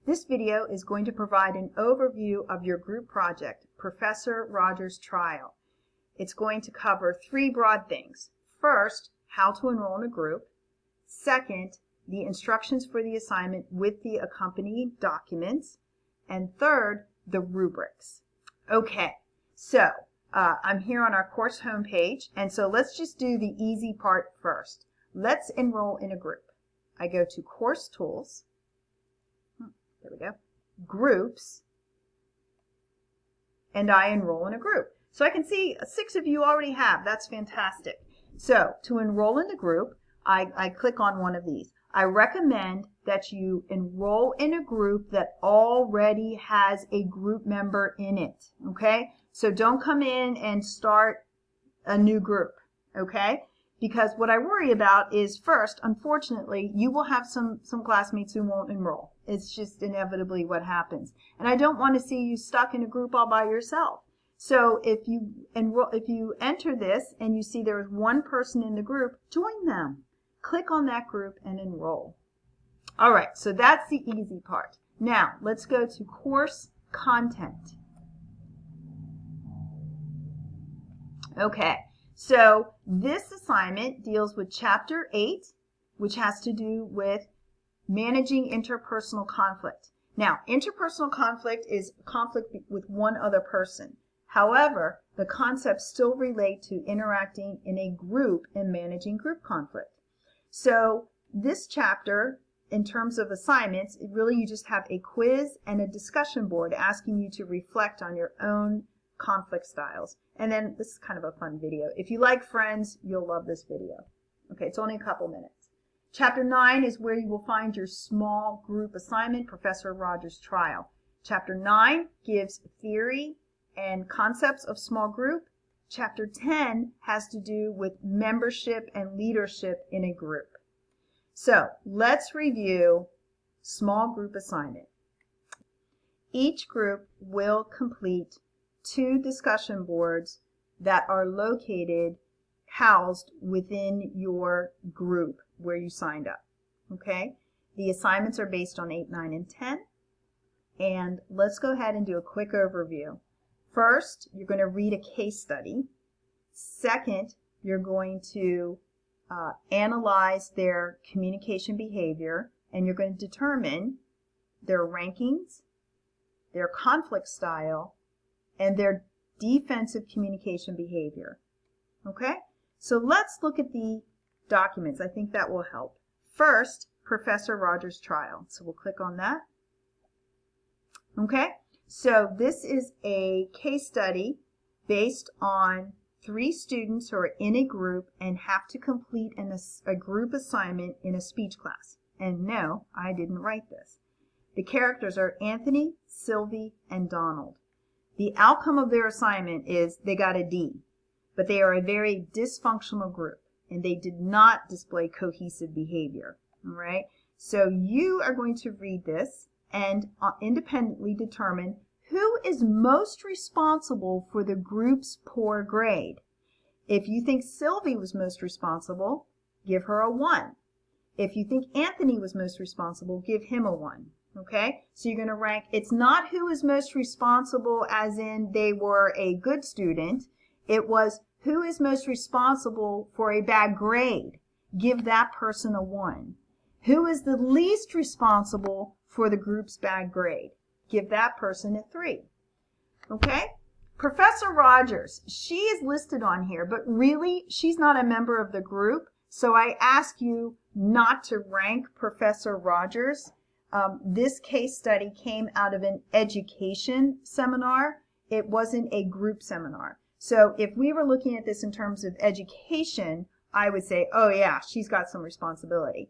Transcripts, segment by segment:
This video is going to provide an overview of your group project, Professor Rogers' Trial. It's going to cover three broad things. First, how to enroll in a group. Second, the instructions for the assignment with the accompanying documents. And third, the rubrics. Okay, so I'm here on our course homepage, and so let's just do the easy part first. Let's enroll in a group. I go to Course Tools. There we go. Groups. And I enroll in a group. So I can see 6 of you already have. That's fantastic. So to enroll in the group, I click on one of these. I recommend that you enroll in a group that already has a group member in it. Okay? So don't come in and start a new group. Okay? Because what I worry about is, first, unfortunately, you will have some classmates who won't enroll. It's just inevitably what happens. And I don't want to see you stuck in a group all by yourself. So if you enter this and you see there is one person in the group, join them. Click on that group and enroll. All right, so that's the easy part. Now, let's go to course content. Okay. So this assignment deals with Chapter 8, which has to do with managing interpersonal conflict. Now, interpersonal conflict is conflict with one other person. However, the concepts still relate to interacting in a group and managing group conflict. So this chapter, in terms of assignments, really you just have a quiz and a discussion board asking you to reflect on your own conflict styles. And then this is kind of a fun video. If you like Friends, you'll love this video. Okay, it's only a couple minutes. Chapter 9 is where you will find your small group assignment, Professor Rogers' Trial. Chapter 9 gives theory and concepts of small group. Chapter 10 has to do with membership and leadership in a group. So let's review small group assignment. Each group will complete 2 discussion boards that are housed within your group where you signed up. Okay? The assignments are based on 8, 9, and 10. And let's go ahead and do a quick overview. First, you're going to read a case study. Second, you're going to analyze their communication behavior, and you're going to determine their rankings, their conflict style, and their defensive communication behavior. Okay? So let's look at the documents. I think that will help. First, Professor Rogers' Trial. So we'll click on that. Okay? So this is a case study based on 3 students who are in a group and have to complete a group assignment in a speech class. And no, I didn't write this. The characters are Anthony, Sylvie, and Donald. The outcome of their assignment is they got a D, but they are a very dysfunctional group, and they did not display cohesive behavior. All right? So you are going to read this and independently determine who is most responsible for the group's poor grade. If you think Sylvie was most responsible, give her a 1. If you think Anthony was most responsible, give him a 1. Okay, so you're going to rank. It's not who is most responsible as in they were a good student. It was who is most responsible for a bad grade. Give that person a 1. Who is the least responsible for the group's bad grade? Give that person a 3. Okay? Professor Rogers, she is listed on here, but really she's not a member of the group. So I ask you not to rank Professor Rogers. This case study came out of an education seminar. It wasn't a group seminar. So if we were looking at this in terms of education, I would say, oh yeah, she's got some responsibility.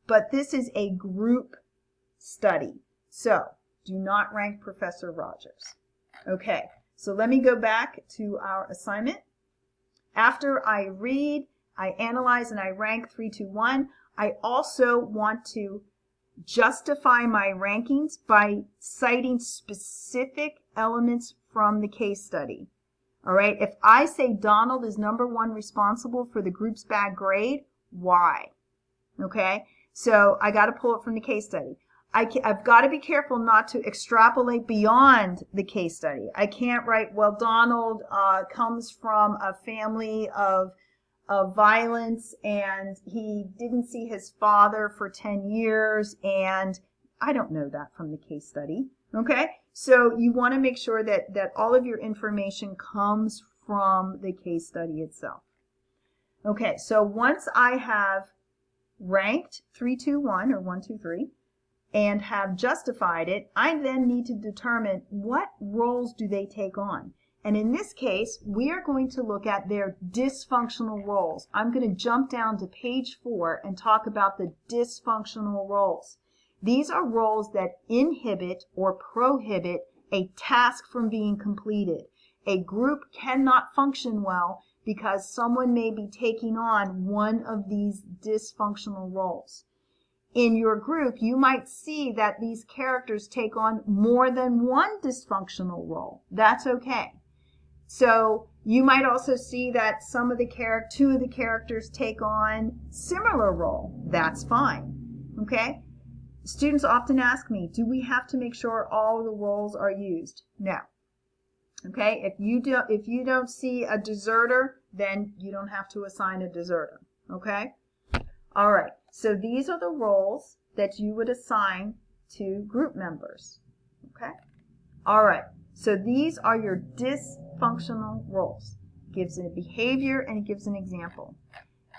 But this is a group study. So do not rank Professor Rogers. Okay, so let me go back to our assignment. After I read, I analyze, and I rank 3, 2, 1, I also want to justify my rankings by citing specific elements from the case study. All right, if I say Donald is number 1 responsible for the group's bad grade, why? Okay, so I got to pull it from the case study. I've got to be careful not to extrapolate beyond the case study. I can't write, well, Donald comes from a family of violence and he didn't see his father for 10 years, and I don't know that from the case study. Okay, so you want to make sure that all of your information comes from the case study itself. Okay, so once I have ranked 3, 2, 1 or 1, 2, 3 and have justified it, I then need to determine what roles do they take on. And in this case, we are going to look at their dysfunctional roles. I'm going to jump down to page 4 and talk about the dysfunctional roles. These are roles that inhibit or prohibit a task from being completed. A group cannot function well because someone may be taking on one of these dysfunctional roles. In your group, you might see that these characters take on more than one dysfunctional role. That's okay. So you might also see that two of the characters take on similar role. That's fine. Okay? Students often ask me, do we have to make sure all the roles are used? No. Okay? If you don't see a deserter, then you don't have to assign a deserter. Okay? All right. So these are the roles that you would assign to group members. Okay? All right. So these are your dysfunctional roles. It gives a behavior and it gives an example.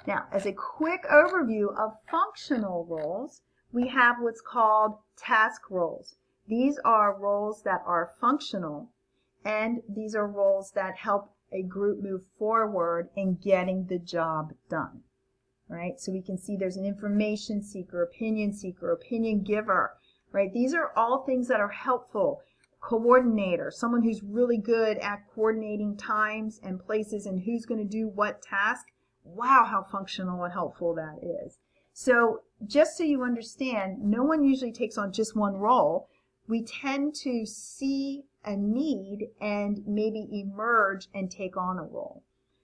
Now, as a quick overview of functional roles, we have what's called task roles. These are roles that are functional, and these are roles that help a group move forward in getting the job done. Right? So we can see there's an information seeker, opinion giver. Right? These are all things that are helpful. Coordinator, someone who's really good at coordinating times and places and who's going to do what task. Wow, how functional and helpful that is. So just so you understand, no one usually takes on just one role. We tend to see a need and maybe emerge and take on a role.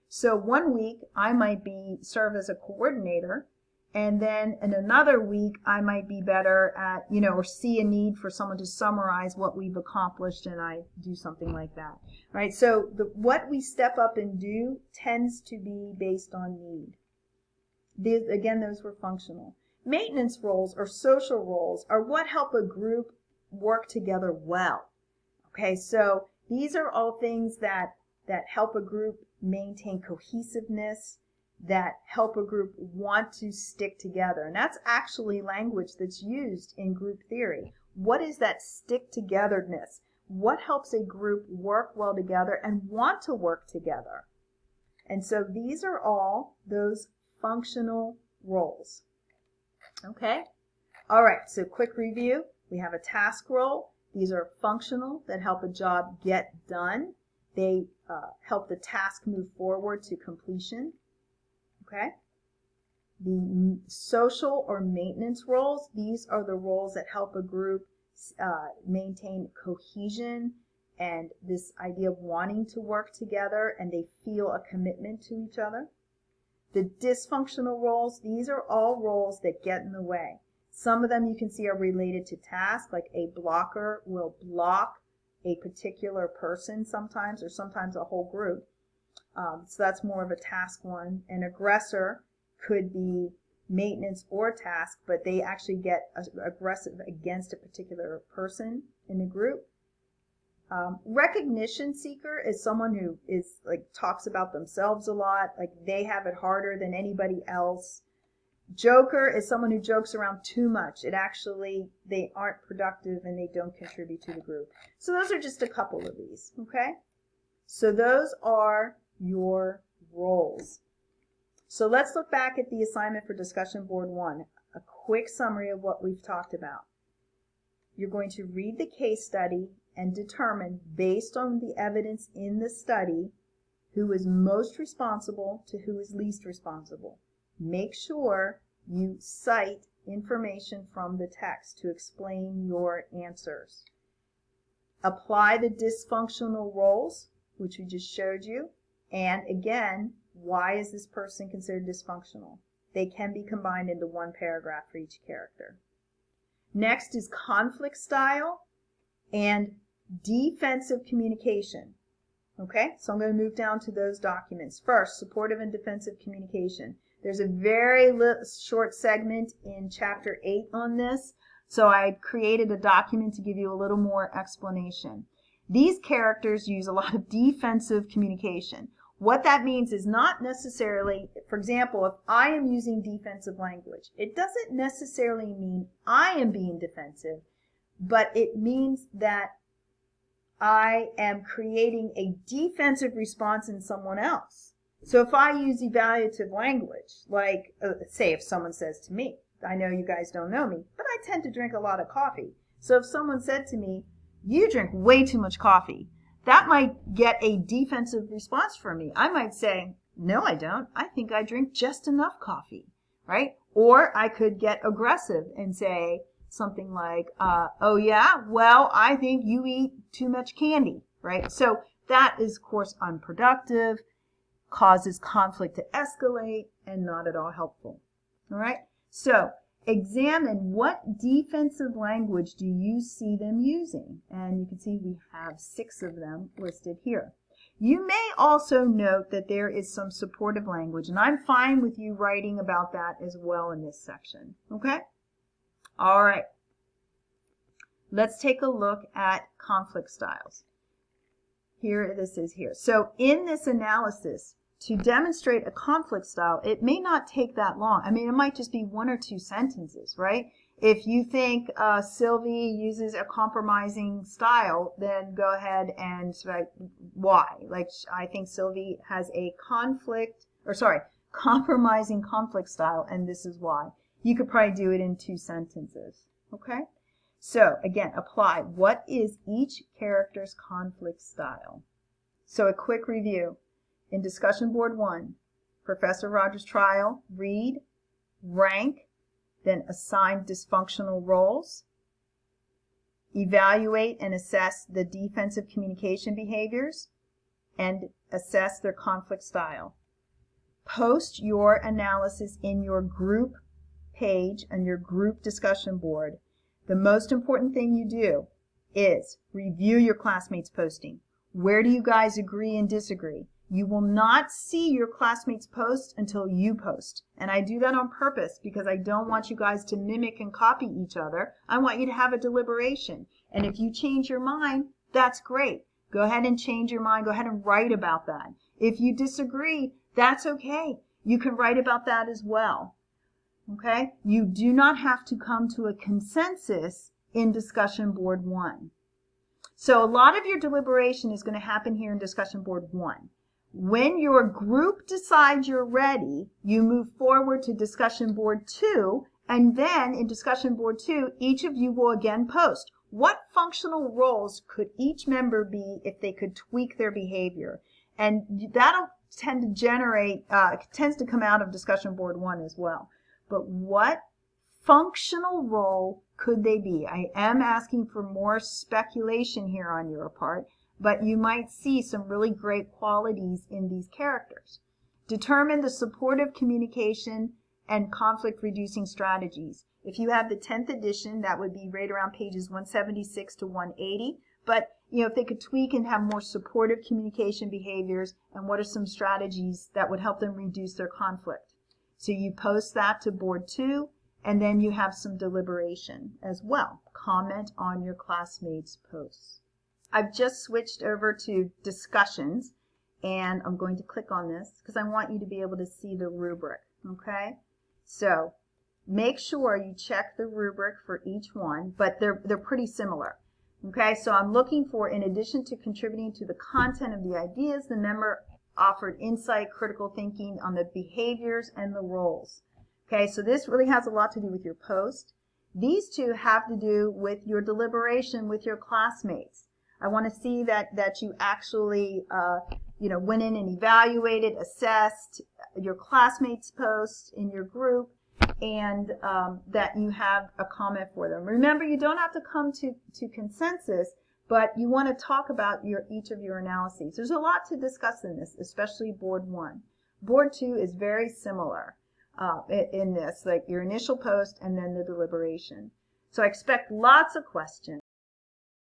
So one week I might serve as a coordinator, and then in another week I might be better at, or see a need for someone to summarize what we've accomplished, and I do something like that. Right? So what we step up and do tends to be based on need. Again, those were functional. Maintenance roles or social roles are what help a group work together well. Okay, so these are all things that help a group maintain cohesiveness, that help a group want to stick together. And that's actually language that's used in group theory. What is that stick-togetherness? What helps a group work well together and want to work together? And so these are all those functional roles. Okay? All right, so quick review. We have a task role. These are functional that help a job get done. They help the task move forward to completion. Okay? The social or maintenance roles, these are the roles that help a group maintain cohesion and this idea of wanting to work together, and they feel a commitment to each other. The dysfunctional roles, these are all roles that get in the way. Some of them you can see are related to tasks, like a blocker will block a particular person sometimes, or sometimes a whole group. So that's more of a task one. An aggressor could be maintenance or task, but they actually get aggressive against a particular person in the group. Recognition seeker is someone who is talks about themselves a lot, like they have it harder than anybody else. Joker is someone who jokes around too much. They aren't productive and they don't contribute to the group. So those are just a couple of these, okay? So those are your roles. So let's look back at the assignment for discussion board 1. A quick summary of what we've talked about. You're going to read the case study and determine, based on the evidence in the study, who is most responsible to who is least responsible. Make sure you cite information from the text to explain your answers. Apply the dysfunctional roles, which we just showed you. And again, why is this person considered dysfunctional? They can be combined into one paragraph for each character. Next is conflict style and defensive communication. Okay, so I'm going to move down to those documents. First, supportive and defensive communication. There's a very short segment in Chapter 8 on this, so I created a document to give you a little more explanation. These characters use a lot of defensive communication. What that means is not necessarily, for example, if I am using defensive language, it doesn't necessarily mean I am being defensive, but it means that I am creating a defensive response in someone else. So if I use evaluative language, like say if someone says to me, I know you guys don't know me, but I tend to drink a lot of coffee. So if someone said to me, you drink way too much coffee, that might get a defensive response from me. I might say, no, I don't. I think I drink just enough coffee, right? Or I could get aggressive and say something like, oh yeah, well, I think you eat too much candy, right? So that is, of course, unproductive, causes conflict to escalate, and not at all helpful. All right? So examine what defensive language do you see them using? And you can see we have 6 of them listed here. You may also note that there is some supportive language, and I'm fine with you writing about that as well in this section. Okay? All right. Let's take a look at conflict styles. Here this is here. So in this analysis, to demonstrate a conflict style, it may not take that long. I mean, it might just be 1 or 2 sentences, right? If you think Sylvie uses a compromising style, then go ahead and write why. Like, I think Sylvie has a compromising conflict style, and this is why. You could probably do it in 2 sentences, okay? So, again, apply. What is each character's conflict style? So, a quick review. In discussion board 1, Professor Rogers' trial, read, rank, then assign dysfunctional roles, evaluate and assess the defensive communication behaviors, and assess their conflict style. Post your analysis in your group page and your group discussion board. The most important thing you do is review your classmates' posting. Where do you guys agree and disagree? You will not see your classmates' post until you post. And I do that on purpose because I don't want you guys to mimic and copy each other. I want you to have a deliberation. And if you change your mind, that's great. Go ahead and change your mind. Go ahead and write about that. If you disagree, that's okay. You can write about that as well. Okay? You do not have to come to a consensus in discussion board 1. So a lot of your deliberation is going to happen here in discussion board 1. When your group decides you're ready, you move forward to discussion board 2, and then in discussion board 2, each of you will again post. What functional roles could each member be if they could tweak their behavior? And that'll tend to generate, tends to come out of discussion board 1 as well. But what functional role could they be? I am asking for more speculation here on your part, but you might see some really great qualities in these characters. Determine the supportive communication and conflict reducing strategies. If you have the 10th edition, that would be right around pages 176 to 180. But if they could tweak and have more supportive communication behaviors, and what are some strategies that would help them reduce their conflict? So you post that to board 2, and then you have some deliberation as well. Comment on your classmates' posts. I've just switched over to discussions, and I'm going to click on this because I want you to be able to see the rubric, okay? So make sure you check the rubric for each one, but they're pretty similar. Okay, so I'm looking for, in addition to contributing to the content of the ideas, the member offered insight, critical thinking on the behaviors and the roles. Okay, so this really has a lot to do with your post. These 2 have to do with your deliberation with your classmates. I want to see that you actually, went in and evaluated, assessed your classmates' posts in your group, and that you have a comment for them. Remember, you don't have to come to consensus, but you want to talk about each of your analyses. There's a lot to discuss in this, especially board 1. Board 2 is very similar in this, like your initial post and then the deliberation. So I expect lots of questions.